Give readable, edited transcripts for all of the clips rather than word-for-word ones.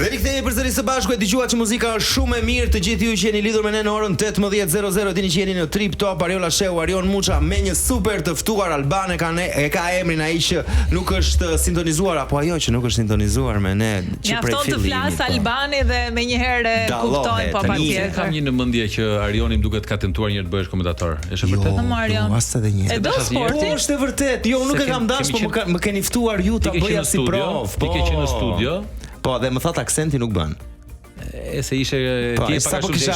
Dhe rikthehemi përsëri së bashku, e dëgjuat që muzika është shumë e mirë, të gjithë ju që jeni lidhur me ne në orën 18:00 dini që jeni në Trip Top, Ariola Sheu, Arion Muça me një super të ftuar albane ka emrin ai që nuk është sintonizuar apo ajo që nuk është sintonizuar me ne që prej fillimit. Ja, të flas albane dhe menjëherë kuptojnë po patjetër. Kam një në mendje që Arioni më duket ka tentuar një të bëhesh komentator. Është vërtet? Jo, as edhe një. E do sportin? Është e vërtet. Jo, nuk e kam dashur, po më keni ftuar ju ta bëja si provë. Ti ke qenë në studio. Po, dhe më thatë aksenti nuk bën. E se ishe ti sa po kisha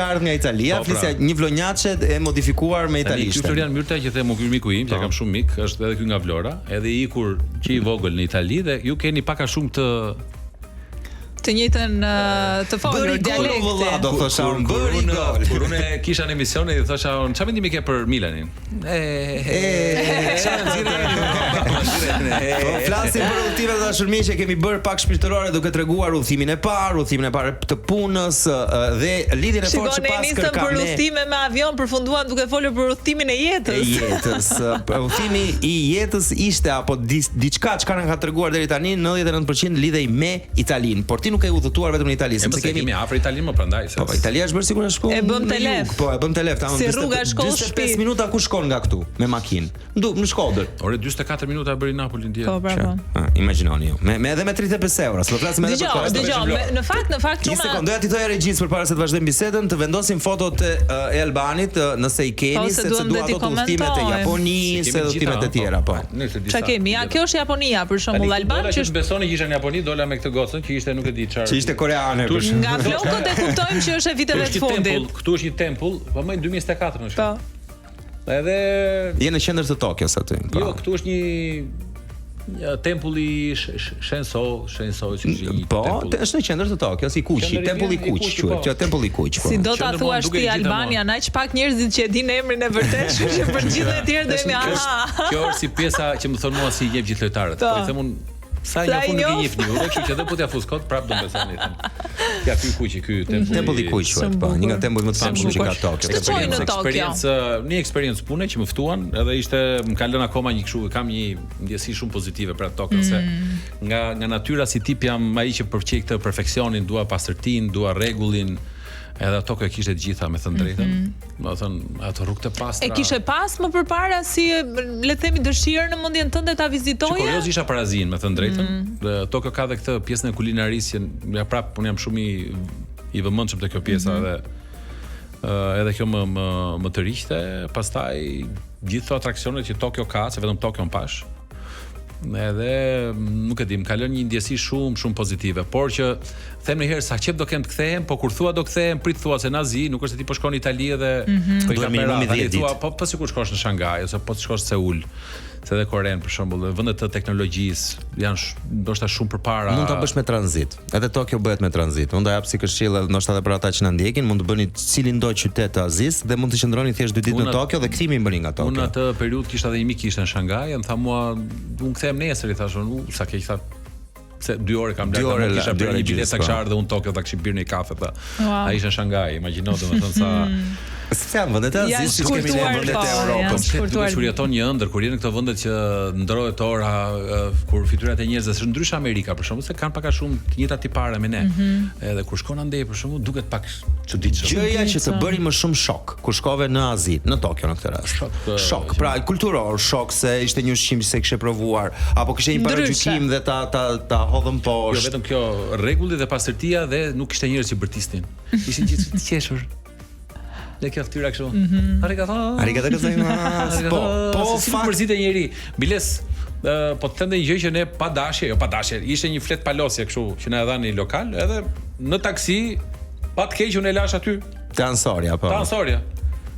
ardhur nga Italia, flisja një vlonjaçe e modifikuar me italisht. Ky Florian Myrta që them ky miku im, që kam shumë mik, është edhe ky nga Vlora, edhe i ikur që i vogël në Itali dhe ju keni pak a shumë të njëjtën të folur dialekti. Do thosha unë bëri gol. Kur unë kisha në emision i thosha unë çfarë mendimi ke për Milanin? Flasim për udhëtimet e dashurmisë që kemi bërë pak shpirtërore duke treguar udhëtimin e parë të punës dhe lidhjen e fortë që pas kërkam. Për udhëtime me avion përfunduan duke folur për udhëtimin e jetës. Udhëtimi i jetës ishte apo diçka çka na ka treguar deri tani 99% lidhej me Italinë. Por ti nuk e udhëtuar vetëm në Itali, sepse kemi afër Italinë më prandaj. Po, Italia është bërë sigurisht shkon. E bëm telef. Po, e bëm telef, tamam. Si rruga shkollës shtëpi. 45 minuta ku shkon nga këtu me makinë. Në Shkodër. Ore 44 minuta bëri Napoli ndje. Po, bravo. Imagjinoni ju. Edhe me 35 euro. S'po flasim edhe për kohë. Dgjoj, në fakt Një sekondë, doja t'i thoja regjis përpara se të vazhdojmë bisedën, të vendosim fotot e Albanit, nëse i keni, sepse dua ato udhëtimet e Japonisë, se udhëtimet e tjera, po. Çka kemi? Ja, kjo është Japonia, për shembull, Alban që është besoni që ishte në Japoni, dola me këtë gocën që ishte nuk e di çfarë. Që ishte koreane. Nga flokët e kuptojmë që është e viteve të fundit. Këtu është një tempull, po më 2024 në shumë. Edhe je në qendër të Tokios aty. Jo, këtu është një tempulli Shensou, si një po, është në qendër të Tokios, i Kuqi, tempulli i Kuq, quhet, që tempulli i Kuq. Si do ta thuash ti Albania, aq pak njerëzit që e dinë emrin e vërtet, kështu që për gjithë të tjerë do jemi aha. Kjo është si pjesa që më thon mua si i jep gjithë lojtarët. Po i them unë sa një punë nuk i njihni, kështu që do po t'ia fus kot prap do besoni. Ja ky Kuqi, ky tempulli i Kuq, po, një nga tempujt më të famshëm që ka Tokyo. Një eksperiencë pune që më ftuan, edhe ishte më ka lënë akoma një kështu, kam një ndjesi shumë pozitive për atë Tokyo se nga natyra si tip jam ai që përqej këtë perfeksionin, dua pastërtinë, dua rregullin. Edhe ato që kishte të gjitha, me thënë drejtën. Do të thënë ato rrugë të pastra. E kishe pas më përpara si le të themi dëshirë në mendjen tënde ta vizitoje? Kurioz isha parazin, me thënë drejtën. Dhe Tokyo ka edhe këtë pjesën e kulinarisë që ja prap unë jam shumë i vëmendshëm te kjo pjesa dhe edhe kjo më të riqte. Pastaj gjithë atraksionet që Tokyo ka, se vetëm Tokyo pash. Edhe nuk e di, më ka lënë një ndjesi shumë pozitive, por që them një herë sa qep do kem të kthehem, po kur thua do kthehem, prit thua se në Azi, nuk është se ti po shkon në Itali dhe po i ka minimumi 10 ditë. Po sikur shkosh në Shangaj ose po shkosh në Seul, se edhe Koren për shembull, vendet të teknologjisë janë ndoshta shumë përpara. Mund ta bësh me tranzit. Edhe Tokyo bëhet me tranzit. Unë do jap si këshill ndoshta edhe për ata që na ndjekin, mund të bëni cilin do qytet të Azis dhe mund të qëndroni thjesht 2 ditë në Tokyo dhe kthimi i bëni nga Tokyo. Unë atë periudhë kisha edhe një mik ishte në Shangaj, më tha mua, unë kthehem nesër, i thashun, sa keq tha se 2 orë kam blerë, kisha bërë një biletë takshar dhe unë Tokyo ta kishim birë një kafe tha. Ai ishte në Shangaj, imagjino domethënë sa se janë vendet e Azis që kemi në vendet e Europës. Kur jeton një ëndër, kur je në këto vende që ndrohet ora, kur fytyrat e njerëzve është ndryshe Amerika për shembull, se kanë pak a shumë të njëjta tipare me ne. Edhe kur shkon andej për shembull, duket pak çuditshëm. Gjëja që të bëri më shumë shok kur shkove në Azi, në Tokyo në këtë rast. Shok, pra kulturor, shok se ishte një ushqim që kishe provuar, apo kishte një paragjykim dhe ta hodhëm poshtë. Jo vetëm kjo, rregulli dhe pastërtia dhe nuk kishte njerëz që bërtisnin. Ishin gjithë të qeshur. Dhe kjo ftyra kështu. Arigato gozaimasu. Po fakt përzitë njëri. Biles po të thënë një gjë që ne pa dashje, ishte një flet palosje kështu që na e dhanë në lokal, edhe në taksi pa të keq unë e lash aty. Te Ansoria, po. Te Ansoria.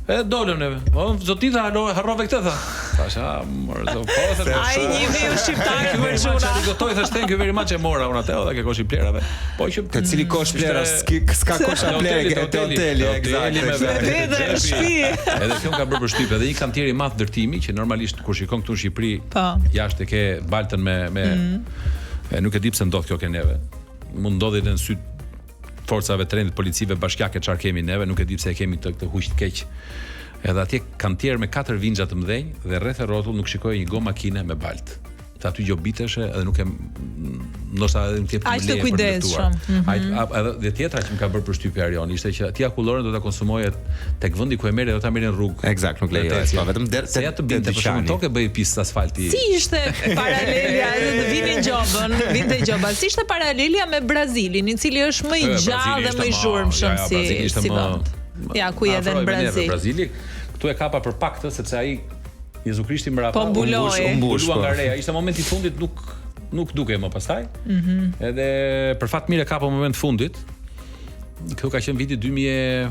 Edhe dolëm neve. O zotita harrove këtë tha. Tasha, mor, po se ai një vjen shqiptar për zona. Gotoj thash thank you very much e mora unë atë edhe ke kosh i plerave. Po që te cili kosh plera, s'ka kosh plera te hoteli, eksakt. Edhe në shtëpi. Edhe kjo ka bërë përshtypje dhe një kantier i madh ndërtimi që normalisht kur shikon këtu në Shqipëri, jashtë ke baltën me nuk e di pse ndodh kjo ke neve. Mund ndodhi në sy forcave të rendit policive bashkiake çfarë kemi neve, nuk e di pse e kemi këtë huq të keq. Edhe atje kantier me 4 vingja të mëdhenj dhe rreth e rrotull nuk shikoj një go makine me balt. të aty gjobiteshe edhe nuk e ndoshta edhe nuk ke probleme për të luftuar. Edhe dhe tjetra që më ka bërë përshtypje Arion ishte që ti akullorën do ta konsumoje tek vendi ku e merre, do ta merrin rrugë. Eksakt, nuk lejohet, po vetëm der se ja të binte për shkak tokë bëj pistë asfalti. Si ishte paralelja edhe vinte gjoba. Si ishte paralelja me Brazilin, i cili është më i gjallë dhe më i zhurmshëm si vend. Ja, ku je edhe në Brazil. Brazili, këtu e kapa për pak sepse ai Jezu Krishti mbrapa u mbulua nga reja. Ishte momenti i fundit, nuk duke më pastaj. Edhe për fat mirë ka po moment fundit. Kjo ka qenë viti 2017.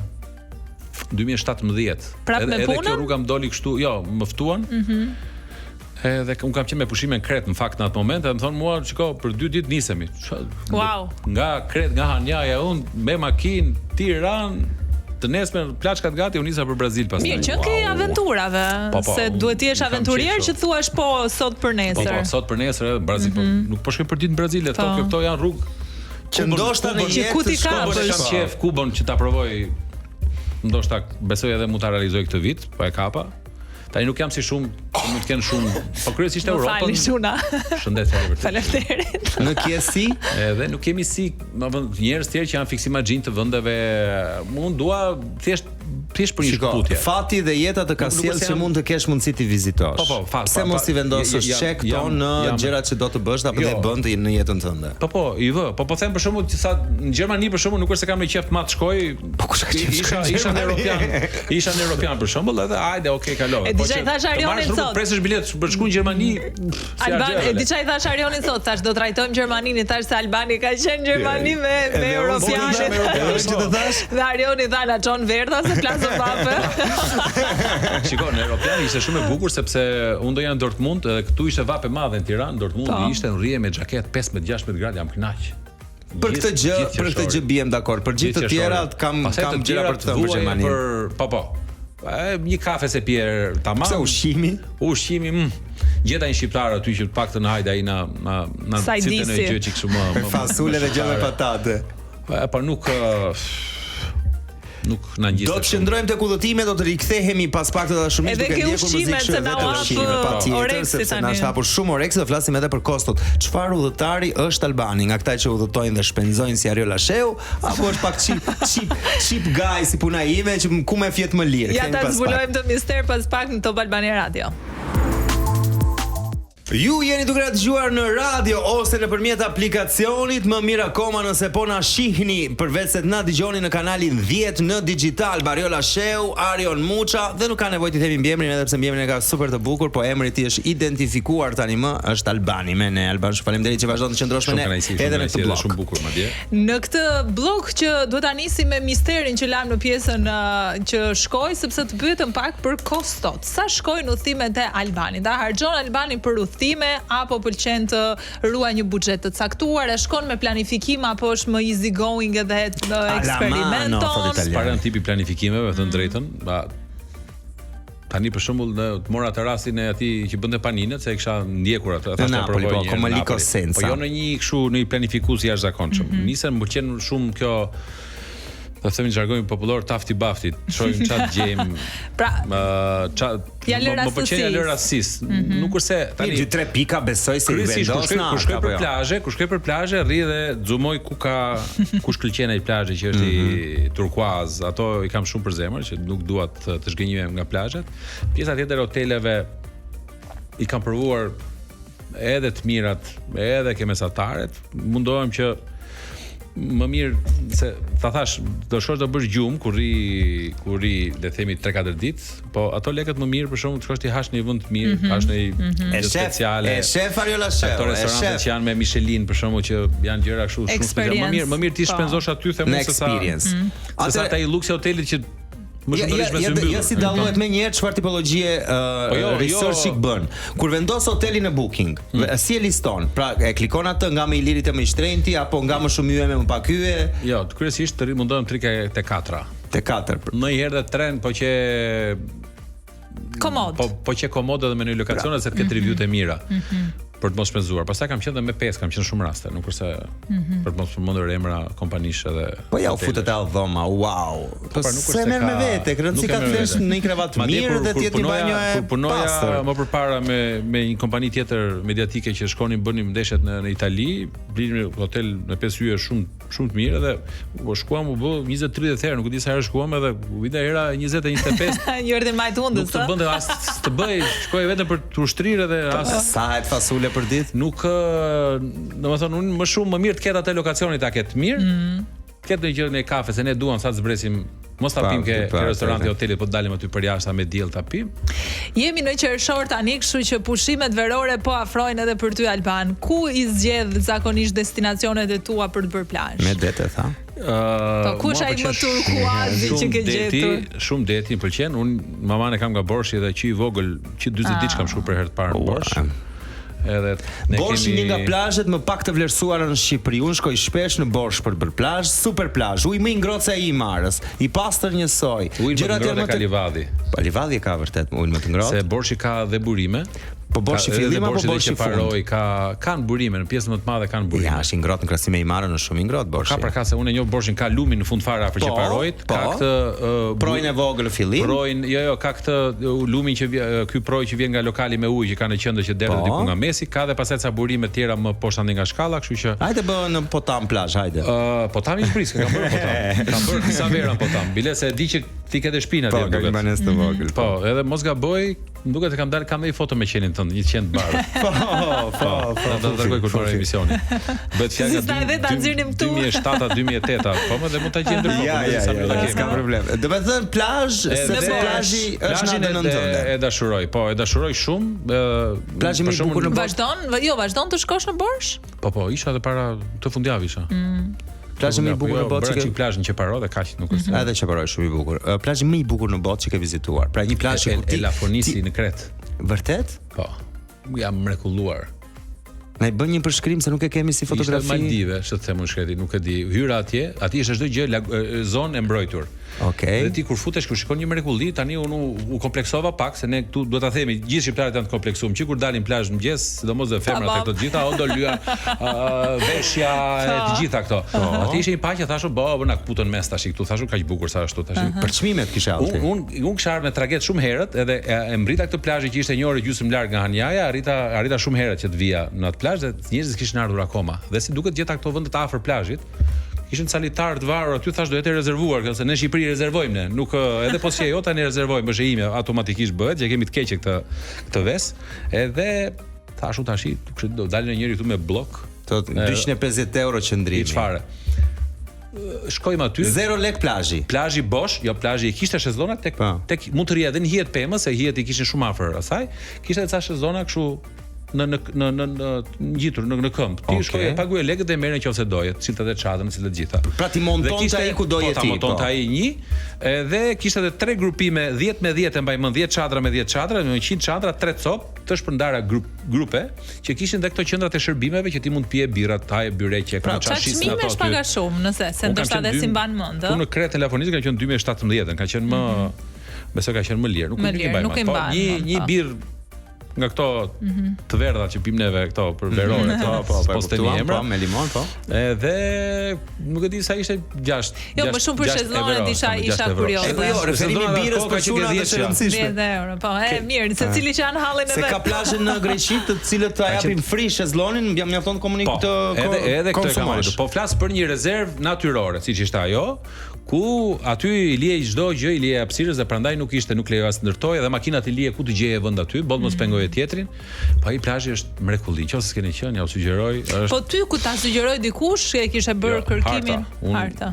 Edhe kjo rruga më doli kështu, jo, më ftuan. Edhe un kam qenë me pushime në Kret në fakt në atë moment, dhe më thonë mua, shiko, për 2 ditë nisemi. Wow. Nga Kret, nga Hanjaja, un me makinë Tiranë, të nesme plaçkat gati u nisa për Brazil pastaj. Mirë, që ke aventurave, se duhet të jesh aventurier që thuash po sot për nesër. Po, sot për nesër, Brazil, nuk po shkoj për ditë në Brazil, këto janë rrugë që ndoshta në jetë kam qef Kubën që ta provoj. Ndoshta besoj edhe mund ta realizoj këtë vit, po e kapa. Tani nuk jam si shumë, nuk të kenë shumë, po kryesisht Europën. Falni shuna. Shëndet faleminderit. Faleminderit. Në kjesi, edhe nuk kemi si, njerëz tjerë që janë fiksimagjinë të vendeve, mund dua thjesht për një shkputje. Fati dhe jeta të ka sjellë që mund të kesh mundësi ti vizitosh. Pse mos i vendosësh çek ton në gjërat që do të bësh apo të bën në jetën tënde. Po, po them për shembull sa në Gjermani për shembull nuk është se kam në qef të mat shkoj, po kush ka qef? Isha në Europian. Isha në Europian për shembull, edhe hajde, okay, kaloj. Po që thash Arionin sot. Presësh bilet për shkuën në Gjermani. Alban, diçka I thash Arionin sot, thash do trajtojmë Gjermanin, I thash se Albani ka qenë Gjermani me Europianin. Dhe Arioni tha na çon verdha se flasë pape. Shikoj, në Europian ishte shumë e bukur sepse unë do jam në Dortmund, edhe këtu ishte vap e madhe në Tiranë, Dortmund ishte në rrije me xhaket 15-16 gradë, jam kënaq. Për këtë gjë biem dakord, për gjithë të tjerat kam gjëra për të thënë për Gjermaninë. Po. Një kafe se pier tamam. Pse ushqimi? Ushqimi, gjeta një shqiptar aty që të paktën hajde ai na cilën e gjë që kështu më fasule dhe gjë me patate. Po nuk na ngjiste. Do të qëndrojmë tek udhëtimet, do të rikthehemi pas pak të dashurisë duke ndjekur muzikë patjetër, sepse na është hapur shumë oreks, do flasim edhe për kostot. Çfarë udhëtari është Albani, nga këta që udhëtojnë dhe shpenzojnë si Ariola Sheu, apo është pak cheap guy si puna ime që ku më fjet më lirë. Ja ta zbulojmë të mister pas pak në Top Albania Radio. Ju jeni duke na dëgjuar në radio ose nëpërmjet aplikacionit, më mirë akoma nëse po na shihni, përveç se na dëgjoni në kanalin 10 në digital, Ariola Sheu, Arion Muça, dhe nuk ka nevojë të themi mbiemrin edhe pse mbiemrin e ka super të bukur, po emri I tij është identifikuar tani më, është Albani. Me ne Alban, shumë faleminderit që vazhdon të qëndrosh me ne edhe në këtë blog. Shumë bukur madje. Në këtë blog që duhet ta nisim me misterin që lam në pjesën që shkoj, sepse të pyetëm pak për kostot. Sa shkojnë udhëtimet e Albanit? A harxhon Albani për apo pëlqen të ruaj një buxhet të caktuar, e shkon me planifikim apo është më easy going edhe në eksperimenton? Para në tipi planifikimeve, të drejtën, tani për shembull të mora atë rastin e atij që bënte paninët, se e kisha ndjekur atë, thashë ta provoj një. Po jo në një kështu në një planifikues jashtëzakonshëm. Nisën më pëlqen shumë kjo. Do të themi jargojmë popullor tafti bafti, shojmë çat gjejmë. Pra, më pëlqen ja rastësisht. Nuk është se tani 2-3 pika besoj se I vendosna. Kur shkoj për plazhe, rri dhe xumoj ku shkëlqen ai plazhi që është I turkuaz. Ato I kam shumë për zemër që nuk dua të zgënjem nga plazhet. Pjesa tjetër hoteleve I kam provuar edhe të mirat, edhe ke mesataret. Mundohem që më mirë se ta thash do shkosh do bësh gjumë kur ri le themi 3-4 ditë, po ato lekët më mirë për shkak të shkosh ti hash në një vend të mirë, hash në një speciale. E shef Ariola Sheu. Ato restorante që janë me Michelin për shkak që janë gjëra kështu shumë speciale. Më mirë ti shpenzosh aty them se sa ata I luksi hotelit që më shumë do të shpenzoj. Ja si dallohet më njëherë çfarë tipologjie research bën. Kur vendos hotelin në Booking, si e liston? Pra e klikon atë nga më I lirit e më I shtrenjti apo nga më shumë yje me më pak yje? Jo, kryesisht mundohem 3 te 4. Te 4. Në një herë dhe 3, po që komod. Po që komod edhe me një lokacione se të ketë review të mira. për të mos shpenzuar. Pastaj kam qenë edhe me pesë, kam qenë shumë raste, nuk është se për të mos përmendur emra kompanish edhe. Po ja u futet e dhoma, wow. Po se merr me vete, rëndësi ka të flesh në një krevat mirë dhe të jetë një banjo e pastër. Më përpara me një kompani tjetër mediatike që shkonim bënim ndeshjet në Itali, blinim në hotel në 5 yje shumë të mirë dhe u shkuam u bë 20-30 herë, nuk e di sa herë shkuam edhe u vite hera 20-25. Ju erdhi më hundës. Nuk të bënte as të bëj, shkoj vetëm për të ushtrirë edhe as sa et fasule për ditë. Nuk, domethënë unë më shumë më mirë të ketë atë lokacionin ta ketë mirë. Ketë një gjë në kafe se ne duam sa të zbresim. Mos ta pim ke restoranti hotelit, po dalim aty për jashtë me diell ta pim. Jemi në qershor tani, kështu që pushimet verore po afrojnë edhe për ty Alban. Ku i zgjedh zakonisht destinacionet e tua për të bërë plazh? Me dete tha. Po kush ai më turkuazi që ke gjetur? Shumë deti më pëlqen. Unë maman e kam nga Borshi dhe që i vogël, që 40 ditë kam shkuar për herë të parë në Borsh. Edhe Borshi një nga plazhet më pak të vlerësuara në Shqipëri. Unë shkoj shpesh në Borsh për plazh, super plazh. Uji më i ngrohtë se ai i Marës, i pastër njësoj. Gjërat janë më të Livadhi. Po Livadhi ka vërtet ujin më të ngrohtë. Se Borshi ka dhe burime. Po Borshi fillim apo Borshi paroj kanë burime, në pjesën më të madhe kanë burime. Ja, është i ngrohtë në krahasim me i Marën, është shumë i ngrohtë Borshi. Ka pra ka se unë e njoh Borshin ka lumin në fund fare afër Qeparojit, ka këtë projën e vogël në fillim. Projën, jo, ka këtë lumin që ky projë që vjen nga lokali me ujë që ka në qendër që derdhet diku nga mesi, ka dhe pastaj ca burime të tjera më poshtë nga shkalla, kështu që hajde bë në Potam plazh, hajde. Potam i shpris, kam bërë Potam. Kam bërë disa vera në Potam. Bile se e di që ti ke dhe shpinë atje duket. Po, banesë të vogël. Po, edhe mos gaboj, më duket se kam dalë kam një foto me qenin tënd, një qen të bardhë. Po. Do të dërgoj kur fare emisionin. Bëhet fjalë nga 2007-2008, po më dhe mund ta gjej ndërkohë. Ja, s'ka problem. Do të thënë plazh, sepse plazhi është në nëntëndë. E dashuroj, po, e dashuroj shumë. Plazhi më i bukur në Borsh. Vazhdon të shkosh në Borsh? Po, isha edhe para të fundjavë isha. Plazhi më i bukur në botë që plazh në Qeparë dhe kaq nuk është. Edhe Qeparë është shumë i bukur. Plazhi më i bukur në botë që ke vizituar. Pra një plazh që ti Lafonisi në Kret. Vërtet? Po. Jam mrekulluar. Na i bën një përshkrim se nuk e kemi si fotografi. Ishte Maldive, ç'të them unë shkreti, nuk e di. Hyra atje, aty është çdo gjë zonë e mbrojtur. Okej. Dhe ti kur futesh kur shikon një mrekulli, tani unë u kompleksova pak se ne këtu duhet ta themi, gjithë shqiptarët janë të kompleksuar, që kur dalin plazh mëngjes, sidomos dhe femrat e këto të gjitha, o do lya, veshja e të gjitha këto. Aty ishte një paqe, thashë, na kaputën mes tash këtu, thashë kaq bukur sa ashtu tash. Për çmimet kisha allti. Unë kisha ardhur me traget shumë herët, edhe e mbrita këtë plazh që ishte një orë gjysmë larg nga Hanjaja, arrita shumë herët që të vija në atë plazh dhe njerëzit kishin ardhur akoma. Dhe si duket gjeta këto vende të afër plazhit, kishin salitar të varur aty, thash do jetë rezervuar, se në Shqipëri rezervojmë ne, nuk edhe po si ajo tani rezervojmë, është ime, automatikisht bëhet, që kemi të keqe këtë ves. Edhe thashu tash, do dalin njëri këtu me blok, thot 250 euro qëndrimi. Çfarë? Shkojmë aty. 0 lek plazhi. Plazhi bosh, jo plazhi i kishte shezona tek mund të rri edhe në hijet pemës, se hijet I kishin shumë afër asaj. Kishte ca shezona kështu në ngjitur në këmbë. Ti shkoj e paguaj lekët dhe merren nëse doje, cilët edhe çadrën, cilët gjitha. Pra ti montonte ai ku doje ti. Montonte ai një, edhe kishte edhe 3 grupime 10 me 10 e mbaj mend 10 çadra me 10 çadra, me 100 çadra, 3 copë, të shpërndara grupe, që kishin edhe këto qendrat e shërbimeve që ti mund të pije birra, haje byreqe, pra çashis ato. Pra çmime paga shumë, nëse se ndoshta edhe si mban mend, ëh. Unë në Kret telefonist ka qenë 2017, ka qenë më besoj ka qenë më lirë, nuk i mbaj. Një birr nga këto të verdha që pim neve këto për verore, po stemi emra me limon, po. Edhe nuk e di sa ishte 6. Jo, më shumë për shezonet isha kurioze. Jo, referimi birës për çuna të rëndësishme. 10 euro, po, mirë, secili që janë hallin e vet. Se ka plazhe në Greqi të cilët ta japin free shezonin, mjafton komunik të edhe këto e kam marrë. Po flas për një rezervë natyrore, siç ishte ajo, ku aty I liej çdo gjë, I liej hapësirës dhe prandaj nuk lejo as ndërtoj dhe makinat I liej ku të gjeje vend aty, boll mos pengoje tjetrin. Po ai plazhi është mrekulli. Nëse s'keni qenë, ja u sugjeroj, është. Po ty ku ta sugjeroj dikush, e kishe bërë kërkimin harta.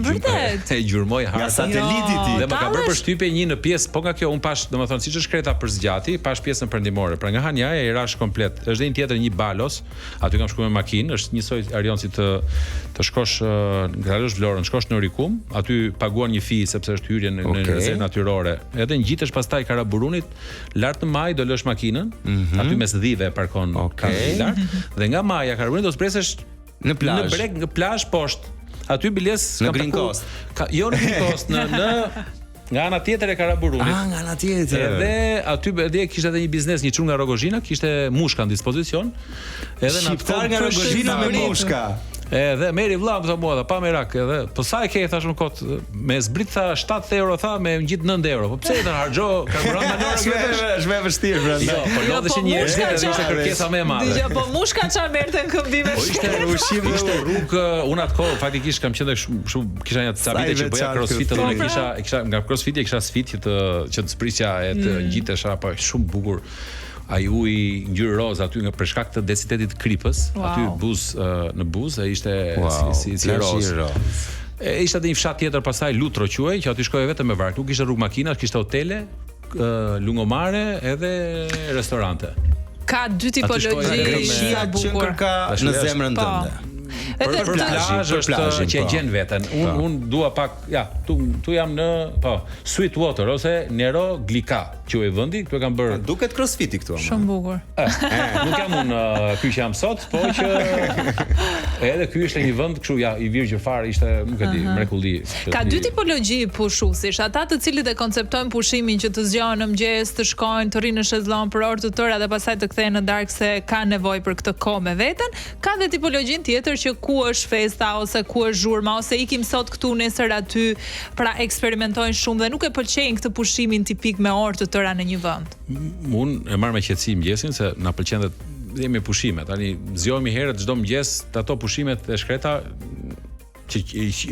Vërtet. E gjurmoj harta. Nga sateliti ti. Dhe më ka bërë përshtypje një në pjesë, po nga kjo un pash, domethënë siç është kreta për zgjati, pash pjesën perëndimore. Pra nga Hanjaja I rash komplet. Është dhe një tjetër një balos, aty kam shkuar me makinë, është njësoj Arion si të shkosh ngralosh Vlorën, shkosh në Rikum, aty paguan një fi sepse është hyrje në rezervë natyrore. Edhe ngjitesh pastaj Karaburunit, lart në maj do lësh makinën, aty mes dhive parkon lart, dhe nga maja Karaburunit do zbresesh në plazh. Në breg, në plazh poshtë. Aty biles në Green Coast. Jo në Green Coast, në Nga ana tjetër e Karaburunit. Nga ana tjetër. Edhe aty kishte edhe një biznes, një çun nga Rogozhina, kishte mushka në dispozicion. Edhe shqiptar nga Rogozhina me mushka. Edhe meri vlla më tha mua, pa merak, edhe po sa e ke thash në kot, me zbrit tha 7 euro tha, me ngjit 9 euro. Po pse e harxho karburant me orë? Është më vështirë brenda. Jo, po lodheshin njerëz, ishte kërkesa më e madhe. Dgjoj, po mushka çfarë merrte në këmbime? Po ishte ushqim, ishte rrugë, unë atë faktikisht kam qenë shumë kisha një sabite që bëja crossfit dhe unë kisha nga crossfit kisha sfidë që të sprisja e të ngjitesha, po shumë bukur. Ai uji ngjyrë roz aty nga për shkak të densitetit të kripës, aty në buzë ishte si roz. Ishte edhe një fshat tjetër pastaj Lutro quhej, që aty shkoje vetëm me varg, nuk kishte rrugë makinash, kishte hotele, lungomare edhe restorante. Ka dy tipologji sa bukur në zemrën tënde. Për plazh është që e gjen veten. Unë dua pak, tu jam në, Sweet Water ose Nero Glika, quhej vendi, këtu e kam bërë. Duket crossfiti këtu ama. Shumë bukur. Nuk jam unë ky që jam sot, po që edhe ky ishte një vend kështu i virgjë fare, ishte, nuk e di, mrekulli. Ka dy tipologji pushuesish, ata të cilët e konceptojnë pushimin që të zgjohen në mëngjes, të shkojnë, të rinë në shezllon për orë të tëra dhe pastaj të kthehen në darkë se ka nevojë për këtë kohë me veten. Ka dhe tipologjin tjetër që ku është festa ose ku është zhurma ose ikim sot këtu nesër aty, pra eksperimentojnë shumë dhe nuk e pëlqejnë këtë pushimin tipik me orë të tëra në një vend. Unë e marr me qetësi mëngjesin se na pëlqen dhe jemi pushime. Tani zgjohemi herët çdo mëngjes ato pushimet e shkreta që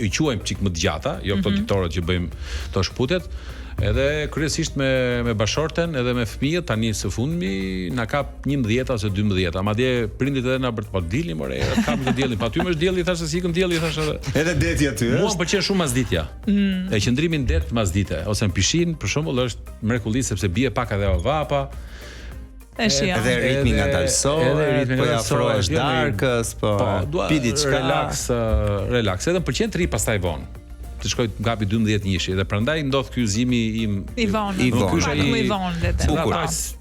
i quajmë çik më të gjata, jo këto ditorët që bëjmë to shputet. Edhe kryesisht me bashorten edhe me fëmijët tani së fundmi na kap 11 ose 12. Madje prindit edhe na bërt po dilni more, kam të diellin, pa ty më është dielli, thashë se ikëm dielli, thashë edhe deti aty është. Mua më pëlqen shumë masditja. E qëndrimi në det masdite ose në pishin, për shembull, është mrekulli sepse bie pak edhe vapa. Edhe ritmi nga dalsor, po ja afrohesh darkës, po pi diçka, relaks. Edhe më pëlqen të ri pastaj vonë. Të shkoj gapi 12:00 dhe prandaj ndodh ky uzimi im i vonë.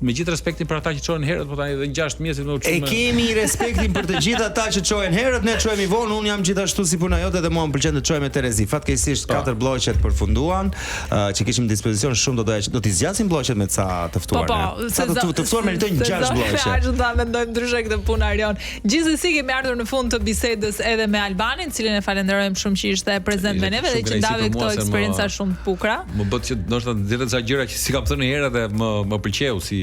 Me gjithë respektin për ata që çohen herët, po tani edhe 6 mjesit më u çumë. E kemi respektin për të gjithë ata që çohen herët, ne çohemi vonë, unë jam gjithashtu si puna jote dhe mua më pëlqen të çoj me Terezi. Fatkeqësisht 4 blloqet përfunduan, që kishim në dispozicion shumë do t'i zgjasim blloqet me ca të ftuar. Sa të ftuar meritojnë 6 blloqe. Ashtu ta mendojmë ndryshe këtë punë Arion. Gjithsesi kemi ardhur në fund të bisedës edhe me Albanin, cilën e falenderojmë shumë që ishte prezant me neve dhe që ndave këto eksperienca shumë të bukura. Më bët që ndoshta nxjerrën ca gjëra që si kam thënë herë dhe më pëlqeu si.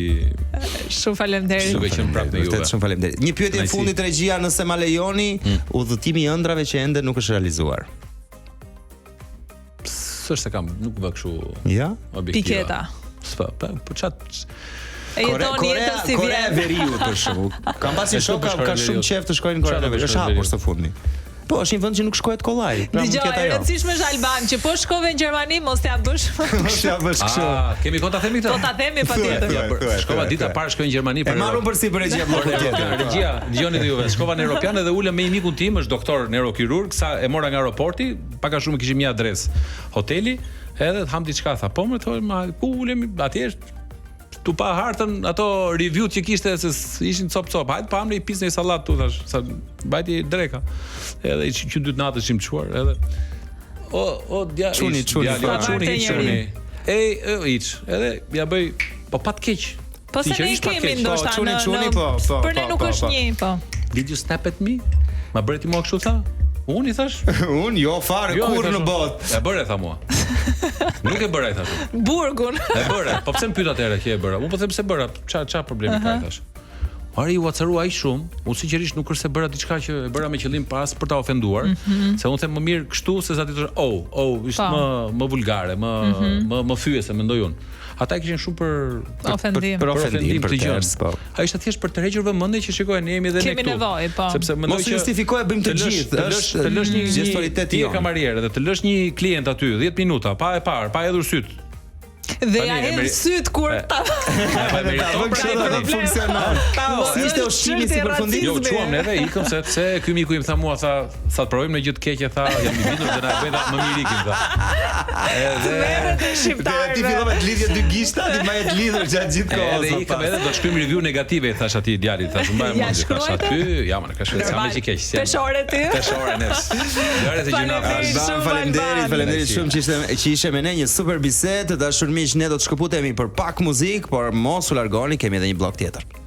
Shumë faleminderit. Shumë qenë prapë me juve. Shumë faleminderit. Një pyetje e fundit regjia, nëse ma lejoni, udhëtimi i ëndrave që ende nuk është realizuar. S'është se kam, nuk vë kështu. Ja? Piketa. Po çat e jeton jetën si vjen. Korea e Veriut për shembull. Kam pasur shoka ka shumë qejf të shkojnë në Korea e Veriut. Është hapur së fundmi. Po, është një vend që nuk shkohet kollaj. Dgjoj, e rëndësishme është Alban, që po shkove në Gjermani, mos t'ja bësh. Mos t'ja bësh kështu. Kemi kohë ta themi këtë? Po ta themi patjetër. Shkova dita parë shkoj në Gjermani për. E marrun përsipër për regjia patjetër. Regjia, dëgjoni dhe juve. Shkova në Europian dhe ulëm me një mikun tim, është doktor neurokirurg, sa e mora nga aeroporti, pak a shumë kishim një adresë hoteli, edhe tham diçka, tha, po më thonë, ku ulemi? Atje është tu pa hartën ato review që kishte se ishin cop. Hajt pa amri pisë një sallat tu thash, sa bajti dreka. Edhe që dytë natë ishim çuar, edhe çuni. Iç, edhe ja bëj, po pat keq. Po se ne kemi ndoshta çuni, po. Për ne nuk është një, po. Did you snap at me? Ma bëre ti mua kështu tha? Unë i thash? Unë jo fare kur në botë. E bëre tha mua. Nuk e bëra i thash. Burgun. E bëre. Po pse më pyet atëherë që e bëra? Unë po them se bëra. Ç'a problemi ka thash? Ari u acaruaj shumë. Unë sinqerisht nuk është se bëra diçka që e bëra me qëllim pas për ta ofenduar, se unë them më mirë kështu se sa ti thosh, ishte më vulgare, më fyese mendoj unë. Ata kishin shumë për ofendim të gjë. Ai ishte thjesht për të rregjur vëmendje që shikoj ne jemi edhe ne këtu. Kemi nevojë, po. Sepse mendoj që mos justifikoje bëjmë të gjithë, të lësh një gestoritet ti kamarier dhe të lësh një klient aty 10 minuta pa e parë, pa hedhur syt. Dhe ja hedh syt kur ta funksionon. Ishte ushqimi si përfundim. Jo, çuam neve, ikëm se ky miku im tha mua tha të provojmë në gjë të keqe, tha jam i bindur se na bëjnë më mirë ikim tha. Ti fillove të lidhje dy gishta, ti më të lidhur gjatë gjithë kohës. Edhe ikëm edhe do të shkruajmë review negative, thash atij djalit, thash mbaj mend, thash aty, ja më ka shkruar sa më i keq. Peshore ty. Peshore nes. Lëre të gjuna. Faleminderit shumë që ishe me ne, një super bisedë. Dashur miq, ne do të shkëputemi për pak muzikë, por mos u largoni, kemi edhe një blok tjetër.